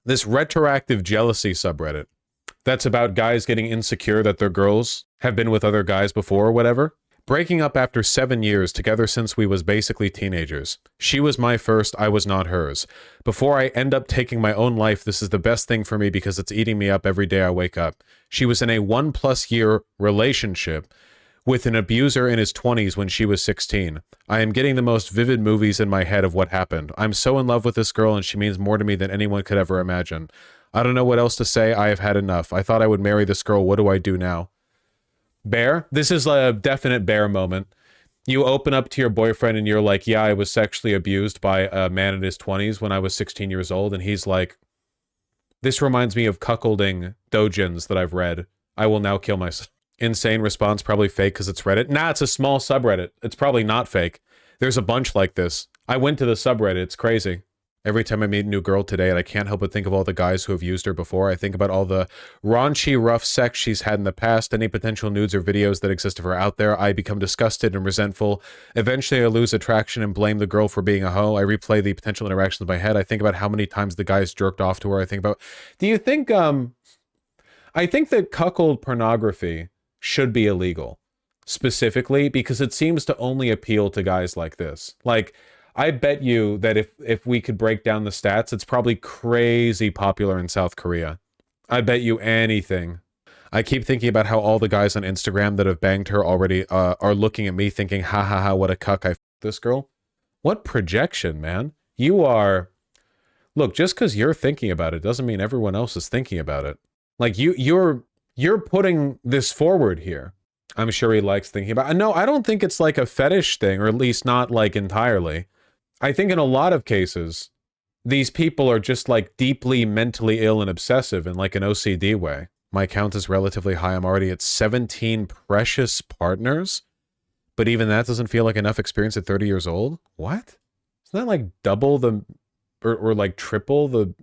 This retroactive jealousy subreddit that's about guys getting insecure that their girls have been with other guys before or whatever. Breaking up after 7 years, together since we was basically teenagers. She was my first, I was not hers. Before I end up taking my own life, this is the best thing for me because it's eating me up every day I wake up. She was in a 1+ year relationship with an abuser in his 20s when she was 16. I am getting the most vivid movies in my head of what happened. I'm so in love with this girl and she means more to me than anyone could ever imagine. I don't know what else to say. I have had enough. I thought I would marry this girl. What do I do now? Bear? This is a definite bear moment. You open up to your boyfriend and you're like, yeah, I was sexually abused by a man in his 20s when I was 16 years old. And he's like, this reminds me of cuckolding dojins that I've read. I will now kill myself. Insane response, probably fake because it's Reddit. Nah, it's a small subreddit. It's probably not fake. There's a bunch like this. I went to the subreddit. It's crazy. Every time I meet a new girl today and I can't help but think of all the guys who have used her before, I think about all the raunchy, rough sex she's had in the past, any potential nudes or videos that exist of her out there. I become disgusted and resentful. Eventually, I lose attraction and blame the girl for being a hoe. I replay the potential interactions in my head. I think about how many times the guys jerked off to her. I think about... Do you think... I think that cuckold pornography should be illegal. Specifically, because it seems to only appeal to guys like this. Like... I bet you that if we could break down the stats, it's probably crazy popular in South Korea. I bet you anything. I keep thinking about how all the guys on Instagram that have banged her already are looking at me thinking, ha ha ha, what a cuck, I f***ed this girl. What projection, man. You are... Look, just because you're thinking about it doesn't mean everyone else is thinking about it. Like, you're putting this forward here. I'm sure he likes thinking about it. No, I don't think it's like a fetish thing, or at least not like entirely. I think in a lot of cases, these people are just like deeply mentally ill and obsessive in like an OCD way. My count is relatively high. I'm already at 17 precious partners. But even that doesn't feel like enough experience at 30 years old. What? Isn't that like double the, or like triple the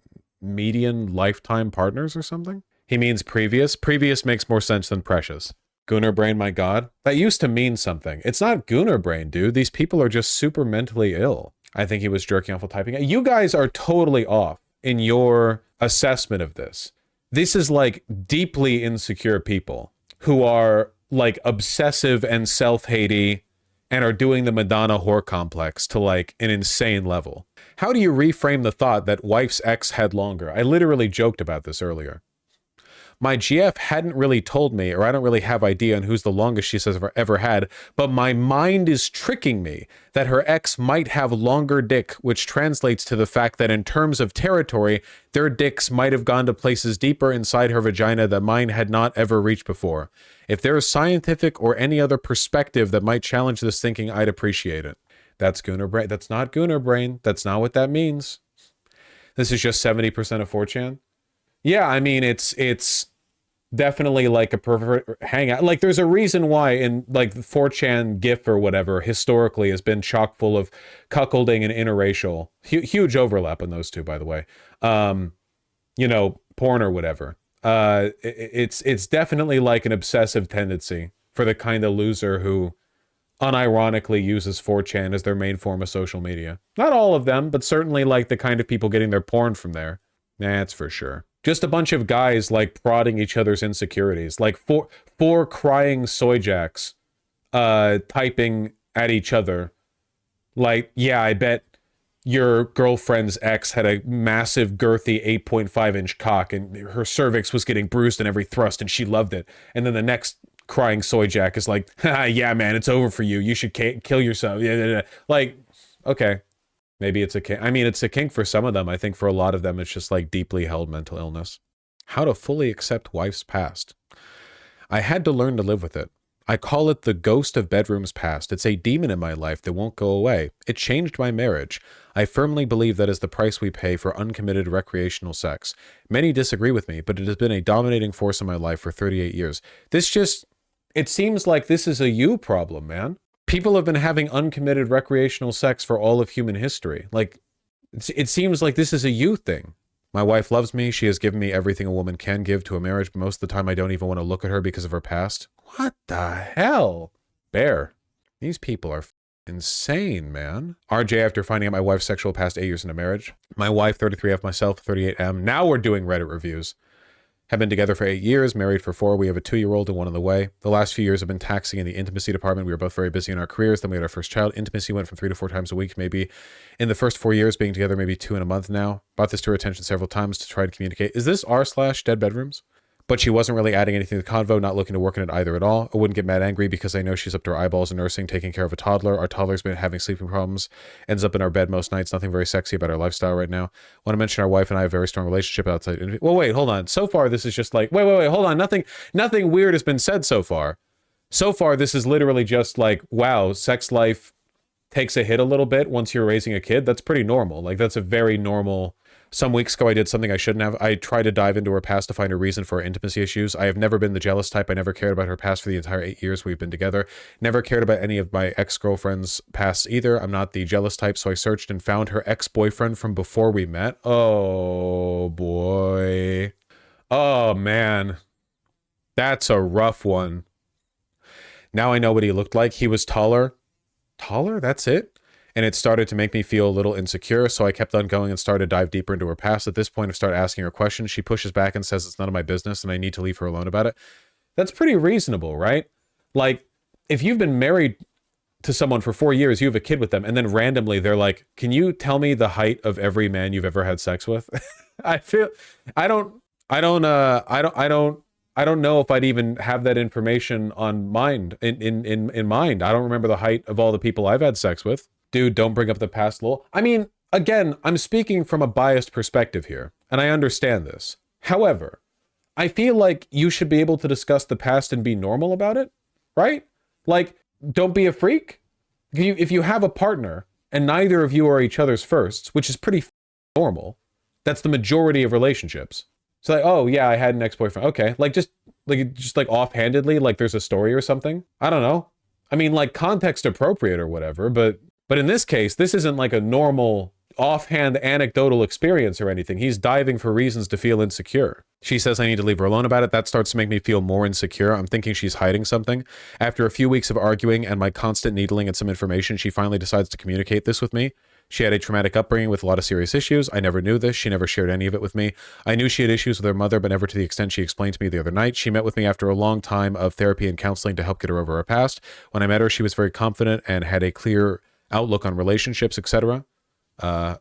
median lifetime partners or something? He means previous. Previous makes more sense than precious. Gooner brain, my god. That used to mean something. It's not gooner brain, dude. These people are just super mentally ill. I think he was jerking off while typing it. You guys are totally off in your assessment of this. This is like deeply insecure people who are like obsessive and self-hatey and are doing the Madonna whore complex to like an insane level. How do you reframe the thought that wife's ex had longer? I literally joked about this earlier. My GF hadn't really told me, or I don't really have idea on who's the longest she says ever had, but my mind is tricking me that her ex might have longer dick, which translates to the fact that in terms of territory, their dicks might have gone to places deeper inside her vagina that mine had not ever reached before. If there is scientific or any other perspective that might challenge this thinking, I'd appreciate it. That's gooner brain. That's not gooner brain. That's not what that means. This is just 70% of 4chan. Yeah, I mean, it's definitely like a perfect hangout. Like, there's a reason why in like the 4chan GIF or whatever historically has been chock full of cuckolding and interracial. Huge overlap in those two, by the way. You know, porn or whatever. It's definitely like an obsessive tendency for the kind of loser who unironically uses 4chan as their main form of social media. Not all of them, but certainly like the kind of people getting their porn from there. That's for sure. Just a bunch of guys like prodding each other's insecurities, like four crying soy jacks typing at each other. Like, yeah, I bet your girlfriend's ex had a massive girthy 8.5-inch cock and her cervix was getting bruised in every thrust and she loved it. And then the next crying soy jack is like, yeah, man, it's over for you. You should kill yourself. Yeah. Like, okay. Maybe it's a kink. I mean, it's a kink for some of them. I think for a lot of them, it's just like deeply held mental illness. How to fully accept wife's past. I had to learn to live with it. I call it the ghost of bedrooms past. It's a demon in my life that won't go away. It changed my marriage. I firmly believe that is the price we pay for uncommitted recreational sex. Many disagree with me, but it has been a dominating force in my life for 38 years. It seems like this is a you problem, man. People have been having uncommitted recreational sex for all of human history. Like, it seems like this is a you thing. My wife loves me. She has given me everything a woman can give to a marriage, but most of the time I don't even want to look at her because of her past. What the hell? Bear. These people are Insane, man. RJ, after finding out my wife's sexual past 8 years into marriage. My wife, 33F, myself, 38M. Now we're doing Reddit reviews. Have been together for 8 years, married for 4. We have a 2-year-old and one on the way. The last few years have been taxing in the intimacy department. We were both very busy in our careers. Then we had our first child. Intimacy went from 3 to 4 times a week, maybe. In the first 4 years being together, maybe 2 in a month now. Brought this to her attention several times to try to communicate. Is this r/dead bedrooms? But she wasn't really adding anything to the convo, not looking to work in it either at all. I wouldn't get mad angry because I know she's up to her eyeballs in nursing, taking care of a toddler. Our toddler's been having sleeping problems, ends up in our bed most nights. Nothing very sexy about our lifestyle right now. Want to mention our wife and I have a very strong relationship outside. Well, wait, hold on. So far, this is just like, wait, hold on. Nothing weird has been said so far. So far, this is literally just like, wow, sex life takes a hit a little bit once you're raising a kid. That's pretty normal. Like, that's a very normal... Some weeks ago, I did something I shouldn't have. I tried to dive into her past to find a reason for her intimacy issues. I have never been the jealous type. I never cared about her past for the entire 8 years we've been together. Never cared about any of my ex-girlfriends' pasts either. I'm not the jealous type, so I searched and found her ex-boyfriend from before we met. Oh, boy. Oh, man. That's a rough one. Now I know what he looked like. He was taller. Taller? That's it? And it started to make me feel a little insecure, so I kept on going and started to dive deeper into her past. At this point, I started asking her questions. She pushes back and says it's none of my business and I need to leave her alone about it. That's pretty reasonable, right? Like, if you've been married to someone for 4 years, you have a kid with them, and then randomly they're like, can you tell me the height of every man you've ever had sex with? I don't know if I'd even have that information on mind, in mind. I don't remember the height of all the people I've had sex with. Dude, don't bring up the past, lol. I mean, again, I'm speaking from a biased perspective here, and I understand this. However, I feel like you should be able to discuss the past and be normal about it, right? Like, don't be a freak. If you have a partner and neither of you are each other's firsts, which is pretty normal, that's the majority of relationships. So like, oh yeah, I had an ex-boyfriend. Okay, just offhandedly, like there's a story or something. I don't know. I mean, like context appropriate or whatever, but in this case, this isn't like a normal offhand anecdotal experience or anything. He's diving for reasons to feel insecure. She says I need to leave her alone about it. That starts to make me feel more insecure. I'm thinking she's hiding something. After a few weeks of arguing and my constant needling and some information, she finally decides to communicate this with me. She had a traumatic upbringing with a lot of serious issues. I never knew this. She never shared any of it with me. I knew she had issues with her mother, but never to the extent she explained to me the other night. She met with me after a long time of therapy and counseling to help get her over her past. When I met her, she was very confident and had a clear outlook on relationships, etc. How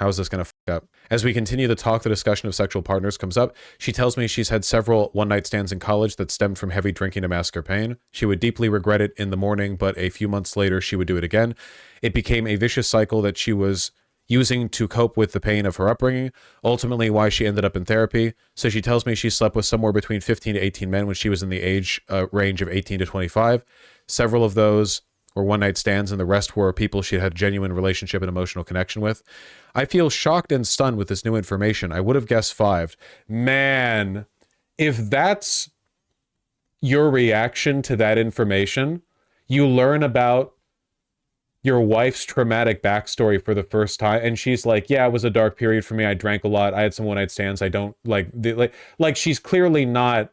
is this going to fuck up? As we continue to talk, the discussion of sexual partners comes up. She tells me she's had several one-night stands in college that stemmed from heavy drinking to mask her pain. She would deeply regret it in the morning, but a few months later, she would do it again. It became a vicious cycle that she was using to cope with the pain of her upbringing, ultimately why she ended up in therapy. So she tells me she slept with somewhere between 15 to 18 men when she was in the age range of 18 to 25. Several of those were one-night stands, and the rest were people she had a genuine relationship and emotional connection with. I feel shocked and stunned with this new information. I would have guessed 5. Man, if that's your reaction to that information, you learn about your wife's traumatic backstory for the first time, and she's like, yeah, it was a dark period for me. I drank a lot. I had some one-night stands. I don't like she's clearly not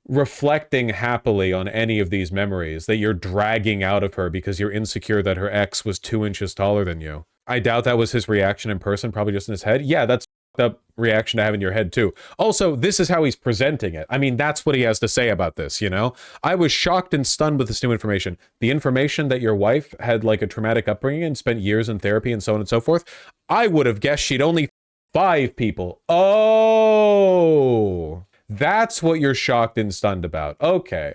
reflecting happily on any of these memories that you're dragging out of her because you're insecure that her ex was 2 inches taller than you. I doubt that was his reaction in person, probably just in his head. Yeah, that's a up reaction to have in your head too. Also, this is how he's presenting it. I mean, that's what he has to say about this, you know? I was shocked and stunned with this new information. The information that your wife had like a traumatic upbringing and spent years in therapy and so on and so forth, I would have guessed she'd only 5 people. Oh, that's what you're shocked and stunned about. Okay.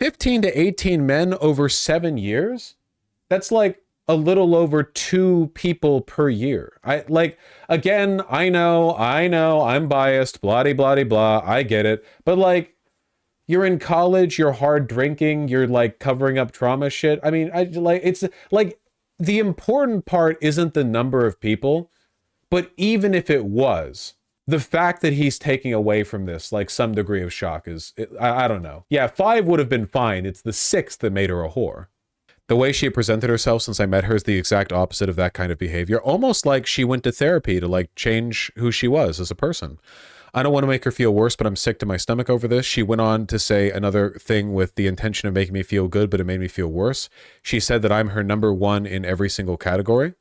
15 to 18 men over 7 years? That's like a little over 2 people per year. I know, I'm biased, blah, blah, blah. I get it. But like, you're in college, you're hard drinking, you're like covering up trauma shit. I mean, it's like the important part isn't the number of people, but even if it was, the fact that he's taking away from this, like some degree of shock I don't know. Yeah, 5 would have been fine. It's the 6th that made her a whore. The way she had presented herself since I met her is the exact opposite of that kind of behavior. Almost like she went to therapy to like change who she was as a person. I don't want to make her feel worse, but I'm sick to my stomach over this. She went on to say another thing with the intention of making me feel good, but it made me feel worse. She said that I'm her number one in every single category.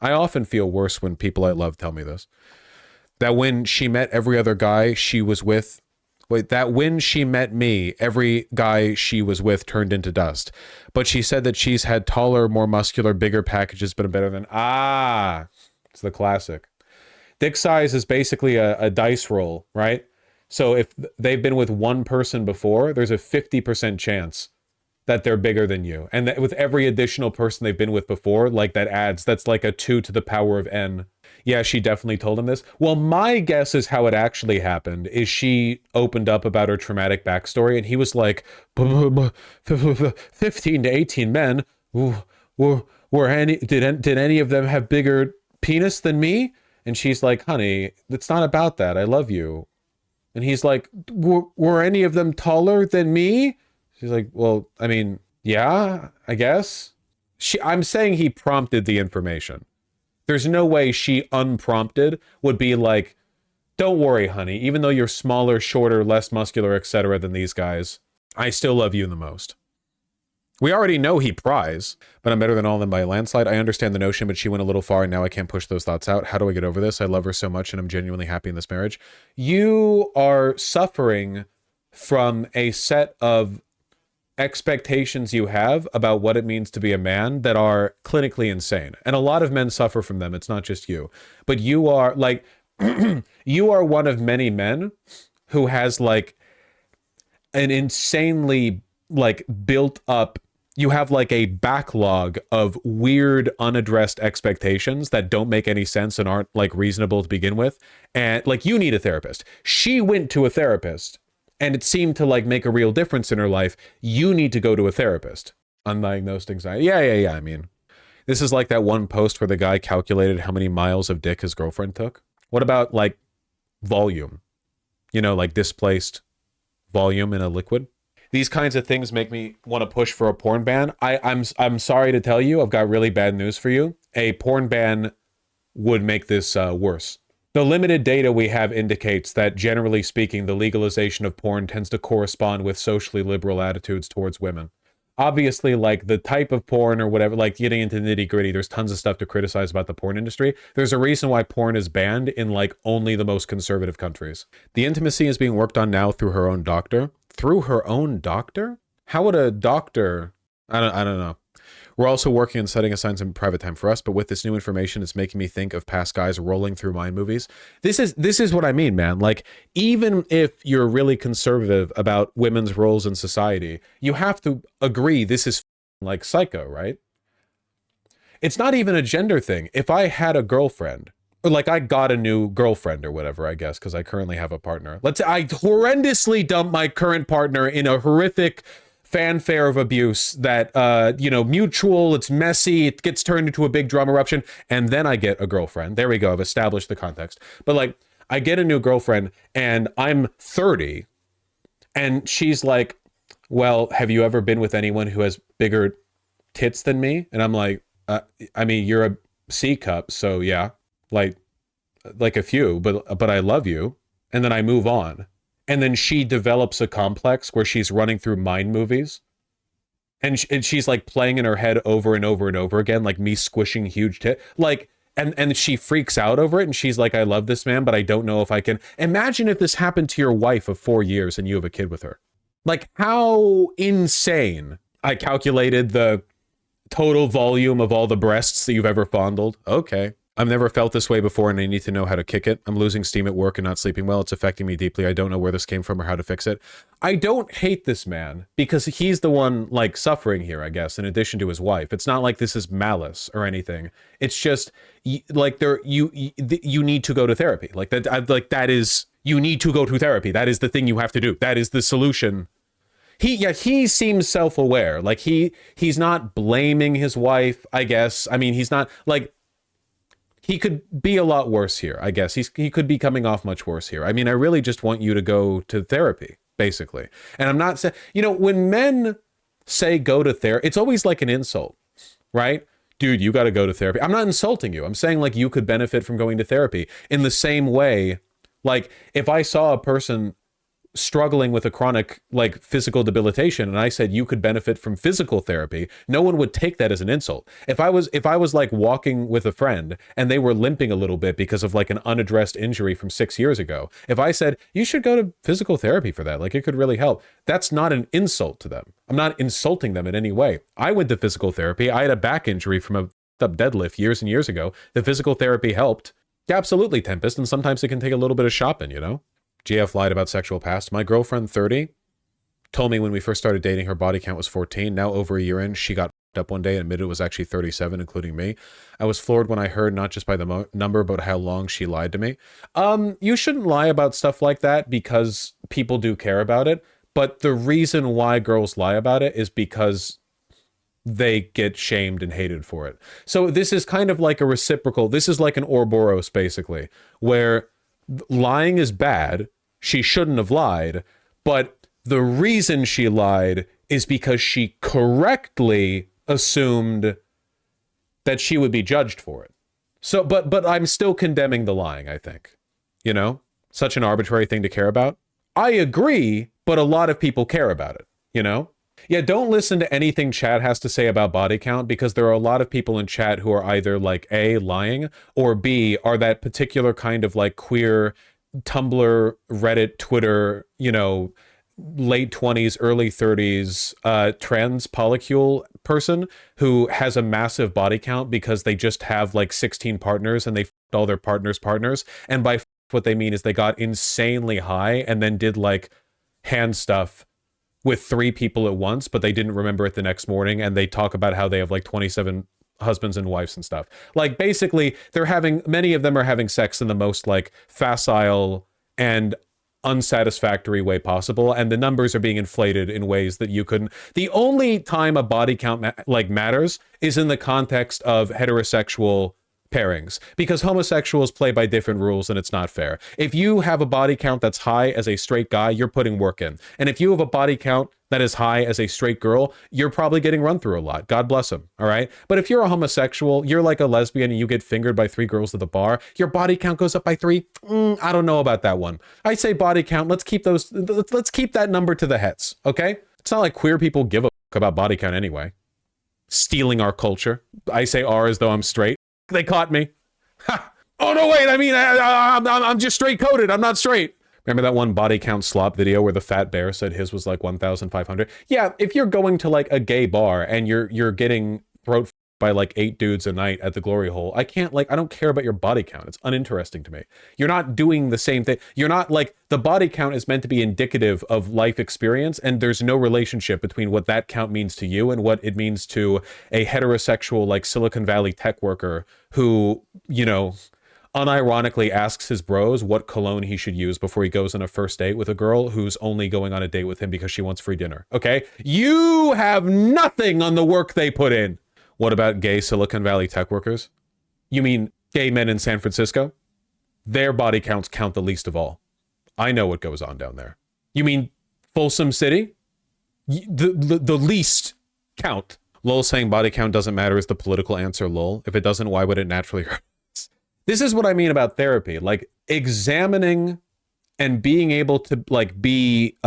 I often feel worse when people I love tell me this. That when she met every other guy she was with, that when she met me, every guy she was with turned into dust. But she said that she's had taller, more muscular, bigger packages, but better than, it's the classic. Dick size is basically a dice roll, right? So if they've been with one person before, there's a 50% chance that they're bigger than you. And that with every additional person they've been with before, like that adds, that's like a 2 to the power of n. Yeah, she definitely told him this. Well, my guess is how it actually happened is she opened up about her traumatic backstory, and he was like, 15 to 18 men, did any of them have bigger penis than me? And she's like, honey, it's not about that. I love you. And he's like, were any of them taller than me? She's like, well, I mean, yeah, I guess. I'm saying he prompted the information. There's no way she unprompted would be like, don't worry, honey, even though you're smaller, shorter, less muscular, etc. than these guys, I still love you the most. We already know he pries, but I'm better than all of them by a landslide. I understand the notion, but she went a little far and now I can't push those thoughts out. How do I get over this? I love her so much and I'm genuinely happy in this marriage. You are suffering from a set of expectations you have about what it means to be a man that are clinically insane. And a lot of men suffer from them. It's not just you. But you are like, you are one of many men who has like an insanely like built up, you have like a backlog of weird unaddressed expectations that don't make any sense and aren't like reasonable to begin with. And like, you need a therapist. She went to a therapist and it seemed to like make a real difference in her life. You need to go to a therapist. Undiagnosed anxiety. Yeah. I mean, this is like that one post where the guy calculated how many miles of dick his girlfriend took. What about like volume? You know, like displaced volume in a liquid. These kinds of things make me want to push for a porn ban. I'm sorry to tell you, I've got really bad news for you. A porn ban would make this worse. The limited data we have indicates that, generally speaking, the legalization of porn tends to correspond with socially liberal attitudes towards women. Obviously, like the type of porn or whatever, like getting into nitty gritty, there's tons of stuff to criticize about the porn industry. There's a reason why porn is banned in like only the most conservative countries. The intimacy is being worked on now through her own doctor. Through her own doctor? How would a doctor... I don't know. We're also working on setting aside some private time for us, but with this new information, it's making me think of past guys rolling through Mind movies. This is what I mean, man. Like, even if you're really conservative about women's roles in society, you have to agree this is like Psycho, right? It's not even a gender thing. If I had a girlfriend, or like I got a new girlfriend or whatever, I guess, because I currently have a partner. Let's say I horrendously dump my current partner in a horrific fanfare of abuse that, mutual, it's messy, it gets turned into a big drama eruption, and then I get a girlfriend. There we go, I've established the context. But like, I get a new girlfriend and I'm 30 and she's like, well, have you ever been with anyone who has bigger tits than me? And I'm like, I mean, you're a C cup, so yeah. Like a few, but I love you. And then I move on. And then she develops a complex where she's running through Mind movies. And she's like playing in her head over and over and over again, like me squishing huge tit. Like, and she freaks out over it. And she's like, I love this man, but I don't know if I can. Imagine if this happened to your wife of 4 years and you have a kid with her. Like, how insane. I calculated the total volume of all the breasts that you've ever fondled. Okay. I've never felt this way before and I need to know how to kick it. I'm losing steam at work and not sleeping well. It's affecting me deeply. I don't know where this came from or how to fix it. I don't hate this man because he's the one like suffering here, I guess, in addition to his wife. It's not like this is malice or anything. It's just like you need to go to therapy. Like that is, you need to go to therapy. That is the thing you have to do. That is the solution. He seems self-aware. Like he's not blaming his wife, I guess. I mean, he's not like, he could be a lot worse here, I guess. He could be coming off much worse here. I mean, I really just want you to go to therapy, basically. And I'm not saying, when men say go to therapy, it's always like an insult, right? Dude, you got to go to therapy. I'm not insulting you. I'm saying like you could benefit from going to therapy in the same way Like, if I saw a person struggling with a chronic like physical debilitation and I said you could benefit from physical therapy, no one would take that as an insult. If I was like walking with a friend and they were limping a little bit because of like an unaddressed injury from 6 years ago, if I said you should go to physical therapy for that, like it could really help, that's not an insult to them. I'm not insulting them in any way. I went to physical therapy. I had a back injury from a up deadlift years and years ago. The physical therapy helped. Yeah, absolutely, Tempest, and sometimes it can take a little bit of shopping, you know? GF lied about sexual past. My girlfriend, 30, told me when we first started dating her body count was 14. Now over a year in, she got up one day and admitted it was actually 37, including me. I was floored when I heard not just by the number, but how long she lied to me. You shouldn't lie about stuff like that because people do care about it. But the reason why girls lie about it is because they get shamed and hated for it. So this is kind of like a reciprocal. This is like an Ouroboros, basically, where lying is bad. She shouldn't have lied, but the reason she lied is because she correctly assumed that she would be judged for it. So, but I'm still condemning the lying, I think. You know, such an arbitrary thing to care about. I agree, but a lot of people care about it, you know? Yeah, don't listen to anything chat has to say about body count because there are a lot of people in chat who are either like A, lying, or B, are that particular kind of like queer Tumblr, Reddit, Twitter, you know, late 20s, early 30s trans polycule person who has a massive body count because they just have like 16 partners and they f***ed all their partners. And by what they mean is they got insanely high and then did like hand stuff with 3 people at once, but they didn't remember it the next morning. And they talk about how they have like 27 husbands and wives and stuff. Like basically many of them are having sex in the most like facile and unsatisfactory way possible. And the numbers are being inflated in ways that you couldn't. The only time a body count matters is in the context of heterosexual pairings, because homosexuals play by different rules and it's not fair. If you have a body count that's high as a straight guy, you're putting work in. And if you have a body count that is high as a straight girl, you're probably getting run through a lot. God bless them. All right. But if you're a homosexual, you're like a lesbian and you get fingered by 3 girls at the bar, your body count goes up by 3. I don't know about that one. I say body count. Let's keep that number to the heads. Okay. It's not like queer people give a fuck about body count anyway. Stealing our culture. I say R as though I'm straight. They caught me. Ha! Oh no, wait. I mean, I'm just straight coded. I'm not straight. Remember that one body count slop video where the fat bear said his was like 1,500? Yeah, if you're going to like a gay bar and you're getting throat by like 8 dudes a night at the glory hole, I don't care about your body count. It's uninteresting to me. You're not doing the same thing. You're not like, the body count is meant to be indicative of life experience, and there's no relationship between what that count means to you and what it means to a heterosexual like Silicon Valley tech worker who, you know, unironically asks his bros what cologne he should use before he goes on a first date with a girl who's only going on a date with him because she wants free dinner. Okay? You have nothing on the work they put in. What about gay Silicon Valley tech workers? You mean gay men in San Francisco? Their body counts count the least of all. I know what goes on down there. You mean Folsom City? The least count. Lol saying body count doesn't matter is the political answer, lol. If it doesn't, why would it naturally hurt? This is what I mean about therapy, like examining and being able to like be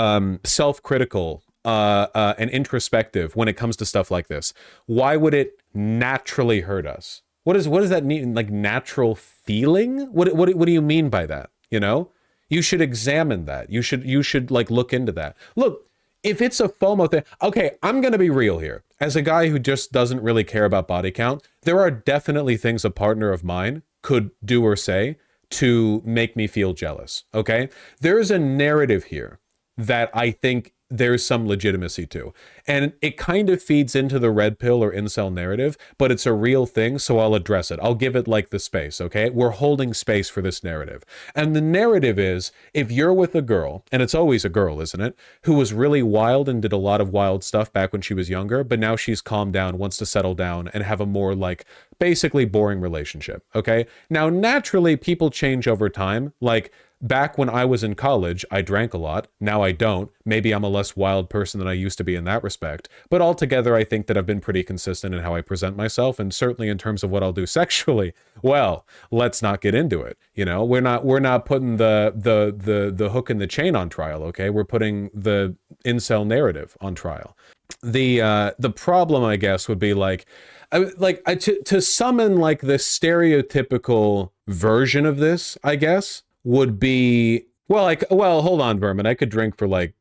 self-critical and introspective when it comes to stuff like this. Why would it naturally hurt us? What does that mean? Like natural feeling? What do you mean by that? You know, you should examine that. You should like look into that. Look, if it's a FOMO thing, okay, I'm going to be real here. As a guy who just doesn't really care about body count, there are definitely things a partner of mine could do or say to make me feel jealous, okay? There's a narrative here that I think there's some legitimacy to. And it kind of feeds into the red pill or incel narrative, but it's a real thing, so I'll address it. I'll give it like the space, okay? We're holding space for this narrative. And the narrative is, if you're with a girl, and it's always a girl, isn't it, who was really wild and did a lot of wild stuff back when she was younger, but now she's calmed down, wants to settle down, and have a more like basically boring relationship, okay? Now, naturally, people change over time. Like, back when I was in college, I drank a lot. Now I don't. Maybe I'm a less wild person than I used to be in that respect. But altogether, I think that I've been pretty consistent in how I present myself, and certainly in terms of what I'll do sexually. Well, let's not get into it. You know, we're not putting the hook in the chain on trial, okay? We're putting the incel narrative on trial. The problem, I guess, would be to summon like the stereotypical version of this, I guess, would be, well, hold on, Vermin. I could drink for like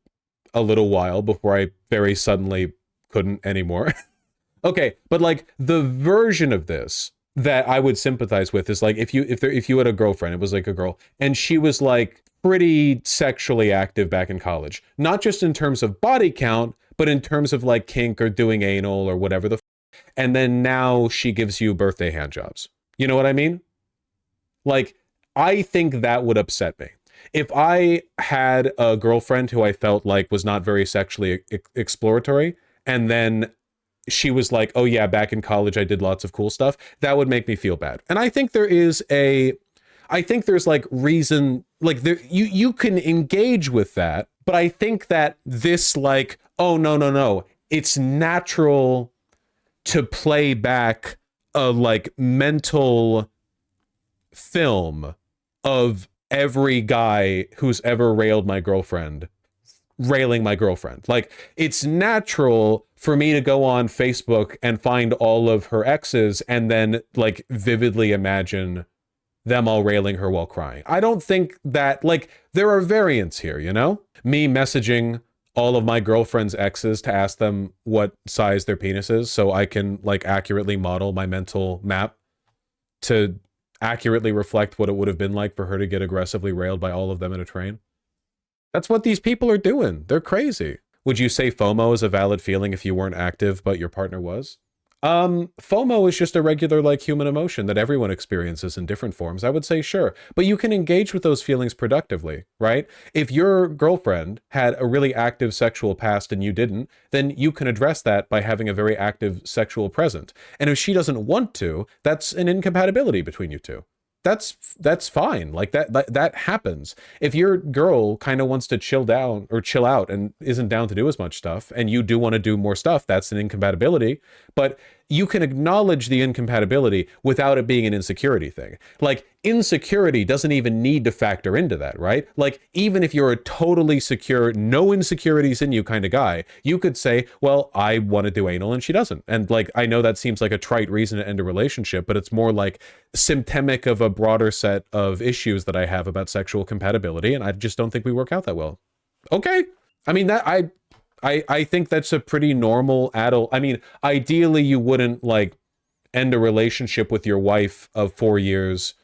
a little while before I very suddenly couldn't anymore. Okay, but like the version of this that I would sympathize with is like if you had a girlfriend, it was like a girl, and she was like pretty sexually active back in college, not just in terms of body count, but in terms of like kink or doing anal or whatever and then now she gives you birthday handjobs. You know what I mean? Like, I think that would upset me. If I had a girlfriend who I felt like was not very sexually exploratory, and then she was like, oh yeah, back in college I did lots of cool stuff, that would make me feel bad. And I think there's like reason, like you can engage with that, but I think that this like, oh no, it's natural to play back a like mental film of every guy who's ever railed my girlfriend railing my girlfriend. Like, it's natural for me to go on Facebook and find all of her exes and then like vividly imagine them all railing her while crying. I don't think that, like, there are variants here, you know? Me messaging all of my girlfriend's exes to ask them what size their penis is so I can like accurately model my mental map to accurately reflect what it would have been like for her to get aggressively railed by all of them in a train. That's what these people are doing. They're crazy. Would you say FOMO is a valid feeling if you weren't active but your partner was? FOMO is just a regular like human emotion that everyone experiences in different forms. I would say sure, but you can engage with those feelings productively, right? If your girlfriend had a really active sexual past and you didn't, then you can address that by having a very active sexual present. And if she doesn't want to, that's an incompatibility between you two. That's fine. Like that happens. If your girl kind of wants to chill down or chill out and isn't down to do as much stuff, and you do want to do more stuff, that's an incompatibility. But you can acknowledge the incompatibility without it being an insecurity thing. Like, insecurity doesn't even need to factor into that, right? Like, even if you're a totally secure, no insecurities in you kind of guy, you could say, well, I want to do anal and she doesn't. And like, I know that seems like a trite reason to end a relationship, but it's more like symptomatic of a broader set of issues that I have about sexual compatibility, and I just don't think we work out that well. Okay. I mean, I think that's a pretty normal adult. I mean, ideally you wouldn't like end a relationship with your wife of 4 years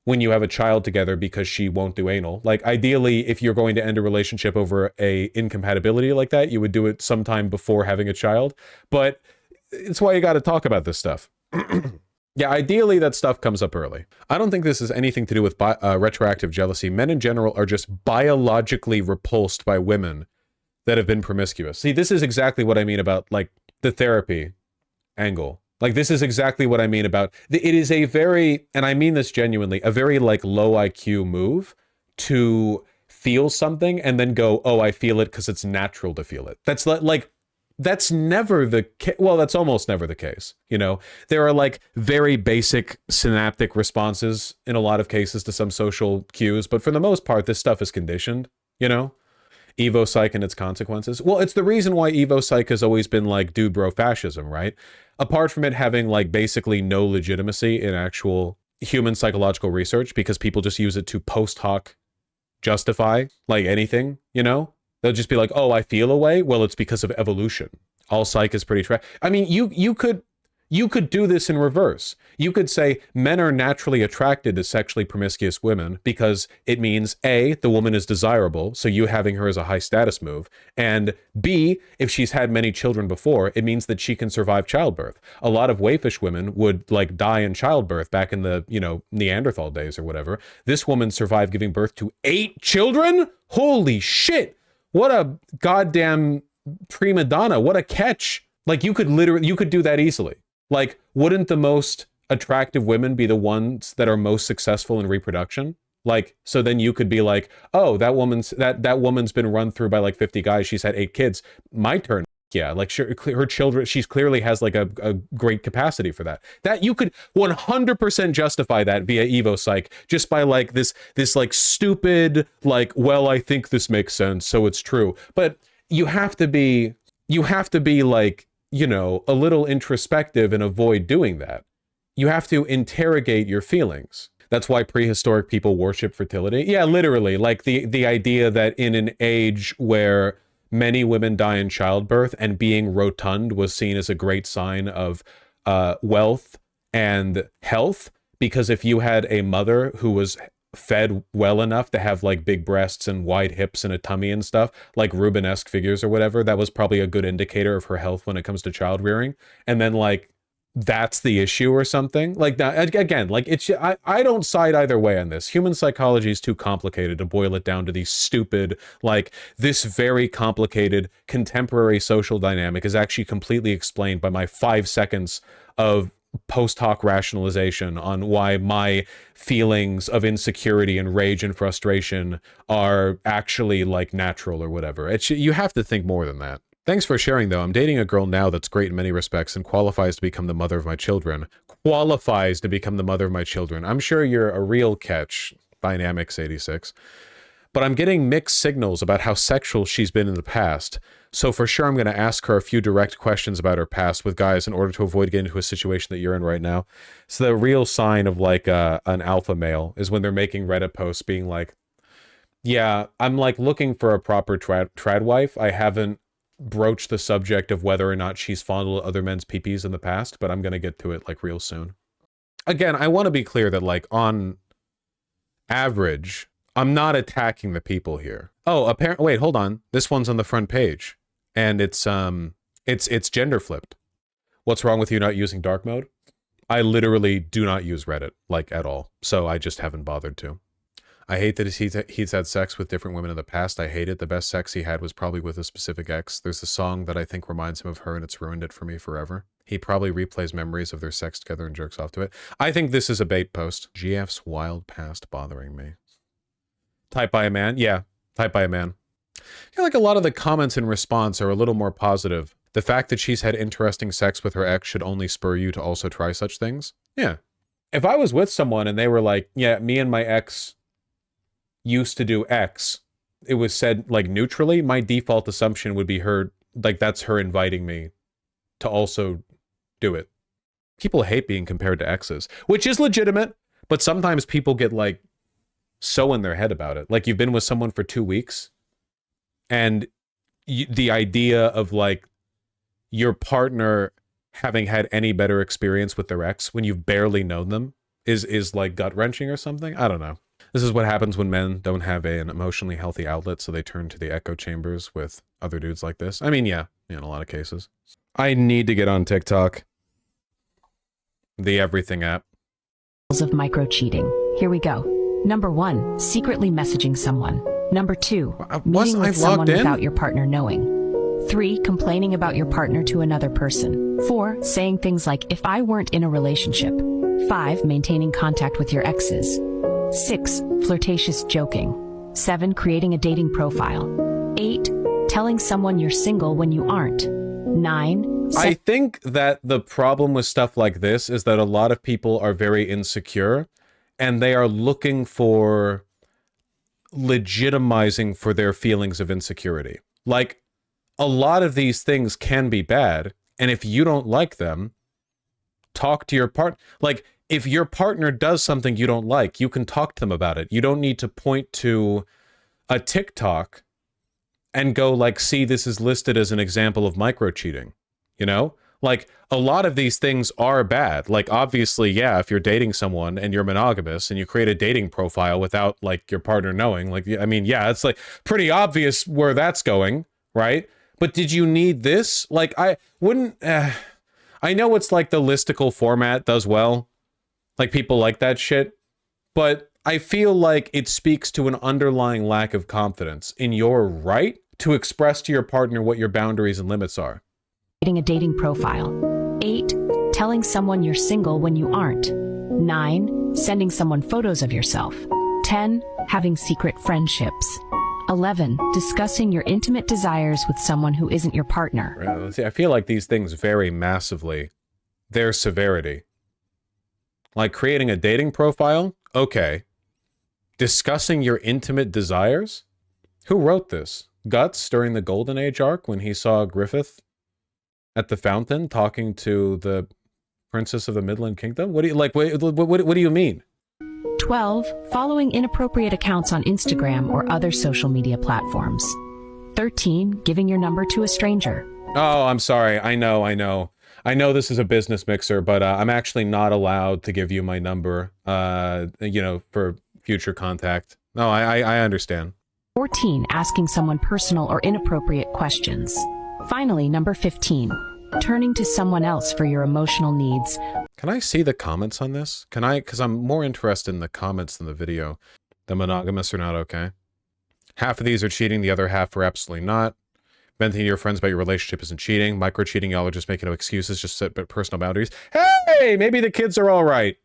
when you have a child together because she won't do anal. Like, ideally, if you're going to end a relationship over a incompatibility like that, you would do it sometime before having a child. But it's why you got to talk about this stuff. Yeah, ideally that stuff comes up early. I don't think this has anything to do with retroactive jealousy. Men in general are just biologically repulsed by women that have been promiscuous. See, this is exactly what I mean about like the therapy angle. Like, this is exactly what I mean about, it is a very, and I mean this genuinely, a very like low IQ move to feel something and then go, oh, I feel it because it's natural to feel it. That's like, that's never the case. Well, that's almost never the case. You know, there are like very basic synaptic responses in a lot of cases to some social cues, but for the most part, this stuff is conditioned, you know? Evo Psych and its consequences. Well, it's the reason why Evo Psych has always been like dude bro fascism, right? Apart from it having like basically no legitimacy in actual human psychological research, because people just use it to post hoc justify like anything, you know? They'll just be like, oh, I feel a way. Well, it's because of evolution. All psych is pretty I mean, you could do this in reverse. You could say men are naturally attracted to sexually promiscuous women because it means A, the woman is desirable, so you having her is a high status move, and B, if she's had many children before, it means that she can survive childbirth. A lot of waifish women would like die in childbirth back in the, you know, Neanderthal days or whatever. This woman survived giving birth to 8 children? Holy shit! What a goddamn prima donna. What a catch. Like, you could do that easily. Like, wouldn't the most attractive women be the ones that are most successful in reproduction? Like, so then you could be like, oh, that woman's been run through by like 50 guys. She's had 8 kids. My turn. Yeah, like her children, she's clearly has like a great capacity for that. That you could 100% justify that via Evo Psych just by like this like stupid, like, well, I think this makes sense, so it's true. But you have to be like, you know, a little introspective and avoid doing that. You have to interrogate your feelings. That's why prehistoric people worship fertility. Yeah, literally, like the idea that in an age where many women die in childbirth and being rotund was seen as a great sign of wealth and health, because if you had a mother who was fed well enough to have like big breasts and wide hips and a tummy and stuff, like Rubenesque figures or whatever, that was probably a good indicator of her health when it comes to child rearing. And then like, that's the issue or something like that. Again, like it's, I don't side either way on this. Human psychology is too complicated to boil it down to these stupid, like this very complicated contemporary social dynamic is actually completely explained by my 5 seconds of post hoc rationalization on why my feelings of insecurity and rage and frustration are actually like natural or whatever. You have to think more than that. Thanks for sharing, though. I'm dating a girl now that's great in many respects and qualifies to become the mother of my children. Qualifies to become the mother of my children. I'm sure you're a real catch, Dynamics86. But I'm getting mixed signals about how sexual she's been in the past. So for sure, I'm going to ask her a few direct questions about her past with guys in order to avoid getting into a situation that you're in right now. So the real sign of like an alpha male is when they're making Reddit posts being like, yeah, I'm like looking for a proper trad wife. I haven't broach the subject of whether or not she's fondled other men's peepees in the past, but I'm gonna get to it like real soon. Again, I want to be clear that like on average, I'm not attacking the people here. Oh, apparently, wait, hold on. This one's on the front page, and it's gender flipped. What's wrong with you not using dark mode? I literally do not use Reddit like at all, so I just haven't bothered to. I hate that he's had sex with different women in the past. I hate it. The best sex he had was probably with a specific ex. There's a song that I think reminds him of her, and it's ruined it for me forever. He probably replays memories of their sex together and jerks off to it. I think this is a bait post. GF's wild past bothering me. Typed by a man? Yeah, typed by a man. I feel like a lot of the comments in response are a little more positive. The fact that she's had interesting sex with her ex should only spur you to also try such things. Yeah. If I was with someone and they were like, yeah, me and my ex used to do X, it was said like neutrally, my default assumption would be her, like that's her inviting me to also do it. People hate being compared to exes, which is legitimate, but sometimes people get like so in their head about it. Like you've been with someone for 2 weeks and the idea of like your partner having had any better experience with their ex when you've barely known them is like gut-wrenching or something. I don't know. This is what happens when men don't have an emotionally healthy outlet, so they turn to the echo chambers with other dudes like this. I mean, yeah, in a lot of cases. I need to get on TikTok. The everything app. Of micro cheating. Here we go. Number 1, secretly messaging someone. Number 2, meeting with someone without your partner knowing. 3, complaining about your partner to another person. 4, saying things like, if I weren't in a relationship. 5, maintaining contact with your exes. 6, flirtatious joking. 7, creating a dating profile. 8, telling someone you're single when you aren't. 9, I think that the problem with stuff like this is that a lot of people are very insecure and they are looking for legitimizing for their feelings of insecurity. Like, a lot of these things can be bad, and if you don't like them, talk to your partner. Like, if your partner does something you don't like, you can talk to them about it. You don't need to point to a TikTok and go like, see, this is listed as an example of micro cheating, you know? Like, a lot of these things are bad. Like, obviously, yeah, if you're dating someone and you're monogamous and you create a dating profile without like your partner knowing, like, I mean, yeah, it's like pretty obvious where that's going, right? But did you need this? Like, I wouldn't, I know it's like the listicle format does well. Like, people like that shit. But I feel like it speaks to an underlying lack of confidence in your right to express to your partner what your boundaries and limits are. Creating a dating profile. 8, telling someone you're single when you aren't. 9, sending someone photos of yourself. 10. Having secret friendships. 11. Discussing your intimate desires with someone who isn't your partner. See, I feel like these things vary massively. Their severity. Like creating a dating profile? Okay. Discussing your intimate desires? Who wrote this? Guts during the Golden Age arc when he saw Griffith at the fountain talking to the Princess of the Midland Kingdom? What do you like? What do you mean? 12. Following inappropriate accounts on Instagram or other social media platforms. 13. Giving your number to a stranger. Oh, I'm sorry. I know. I know this is a business mixer, but I'm actually not allowed to give you my number, you know, for future contact. No, I understand. 14. Asking someone personal or inappropriate questions. Finally, number 15. Turning to someone else for your emotional needs. Can I see the comments on this? Can I? Because I'm more interested in the comments than the video. The monogamous are not okay. Half of these are cheating, the other half are absolutely not. Venting to your friends about your relationship isn't cheating. Micro cheating, y'all are just making up excuses, just set personal boundaries. Hey, maybe the kids are all right.